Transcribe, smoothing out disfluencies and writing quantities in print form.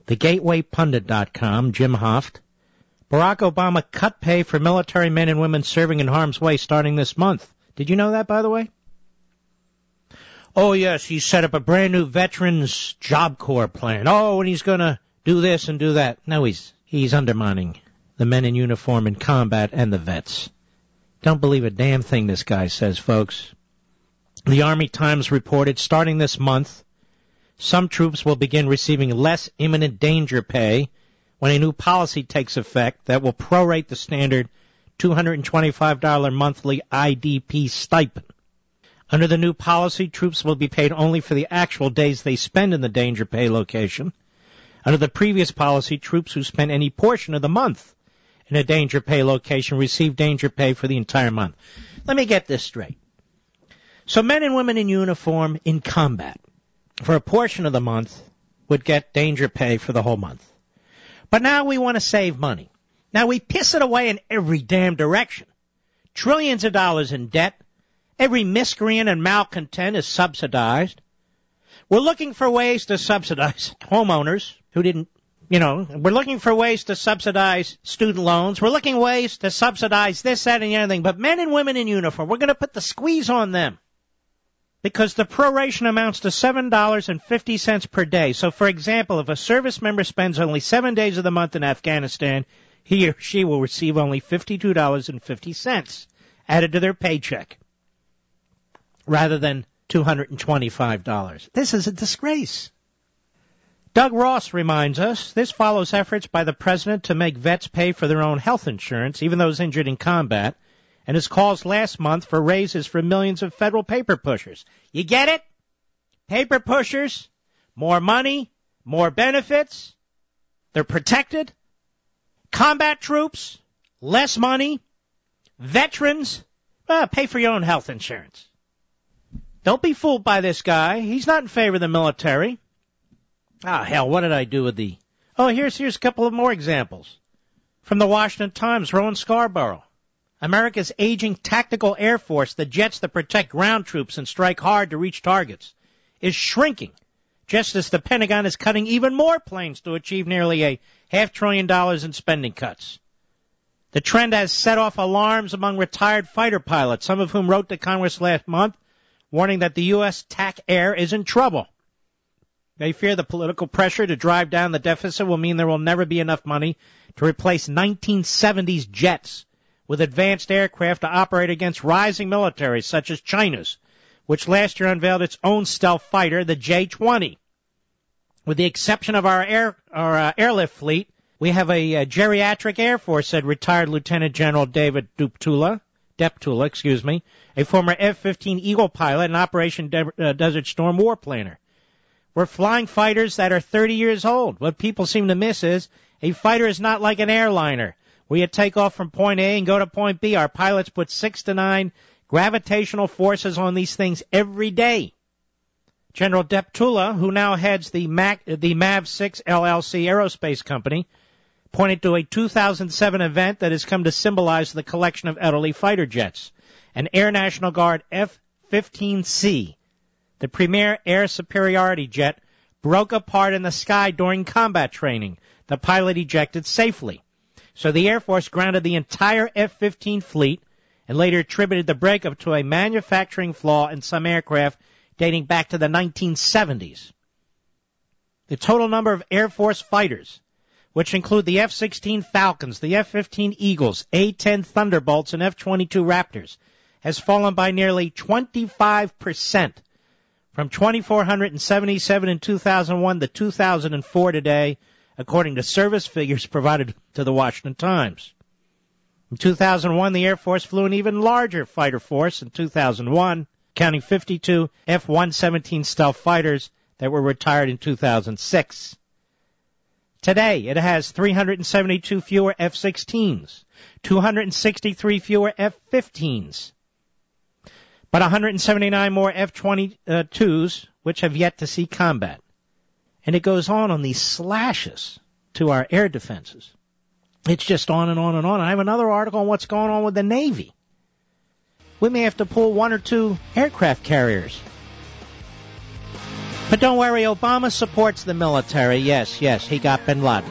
TheGatewayPundit.com, Jim Hoft. Barack Obama cut pay for military men and women serving in harm's way starting this month. Did you know that, by the way? Oh, yes, he set up a brand new Veterans Job Corps plan. Oh, and he's going to do this and do that. No, he's undermining the men in uniform in combat and the vets. Don't believe a damn thing this guy says, folks. The Army Times reported starting this month, some troops will begin receiving less imminent danger pay when a new policy takes effect that will prorate the standard $225 monthly IDP stipend. Under the new policy, troops will be paid only for the actual days they spend in the danger pay location. Under the previous policy, troops who spent any portion of the month in a danger pay location receive danger pay for the entire month. Let me get this straight. So men and women in uniform in combat for a portion of the month would get danger pay for the whole month. But now we want to save money. Now we piss it away in every damn direction. Trillions of dollars in debt. Every miscreant and malcontent is subsidized. We're looking for ways to subsidize homeowners who didn't, we're looking for ways to subsidize student loans. We're looking ways to subsidize this, that, and the other thing. But men and women in uniform, we're going to put the squeeze on them. Because the proration amounts to $7.50 per day. So, for example, if a service member spends only 7 days of the month in Afghanistan, he or she will receive only $52.50 added to their paycheck, rather than $225. This is a disgrace. Doug Ross reminds us, this follows efforts by the president to make vets pay for their own health insurance, even those injured in combat, and his calls last month for raises for millions of federal paper pushers. You get it? Paper pushers, more money, more benefits. They're protected. Combat troops, less money. Veterans, pay for your own health insurance. Don't be fooled by this guy. He's not in favor of the military. Hell, what did I do with the... Oh, here's a couple of more examples. From the Washington Times, Rowan Scarborough. America's aging tactical air force, the jets that protect ground troops and strike hard to reach targets, is shrinking, just as the Pentagon is cutting even more planes to achieve nearly a $500 billion in spending cuts. The trend has set off alarms among retired fighter pilots, some of whom wrote to Congress last month, warning that the U.S. TAC Air is in trouble. They fear the political pressure to drive down the deficit will mean there will never be enough money to replace 1970s jets with advanced aircraft to operate against rising militaries such as China's, which last year unveiled its own stealth fighter, the J-20. With the exception of our airlift fleet, we have a geriatric air force, said retired Lieutenant General David Deptula, a former F-15 Eagle pilot and Operation Desert Storm warplaner. We're flying fighters that are 30 years old. What people seem to miss is a fighter is not like an airliner, where you take off from point A and go to point B. Our pilots put 6 to 9 gravitational forces on these things every day. General Deptula, who now heads the MAV-6 LLC aerospace company, pointed to a 2007 event that has come to symbolize the collection of elderly fighter jets. An Air National Guard F-15C, the premier air superiority jet, broke apart in the sky during combat training. The pilot ejected safely. So the Air Force grounded the entire F-15 fleet and later attributed the breakup to a manufacturing flaw in some aircraft dating back to the 1970s. The total number of Air Force fighters, which include the F-16 Falcons, the F-15 Eagles, A-10 Thunderbolts, and F-22 Raptors, has fallen by nearly 25%, from 2,477 in 2001 to 2004 today, according to service figures provided to the Washington Times. In 2001, the Air Force flew an even larger fighter force in 2001, counting 52 F-117 stealth fighters that were retired in 2006. Today, it has 372 fewer F-16s, 263 fewer F-15s, but 179 more F-22s, which have yet to see combat. And it goes on these slashes to our air defenses. It's just on and on and on. I have another article on what's going on with the Navy. We may have to pull 1 or 2 aircraft carriers. But don't worry, Obama supports the military. Yes, he got bin Laden.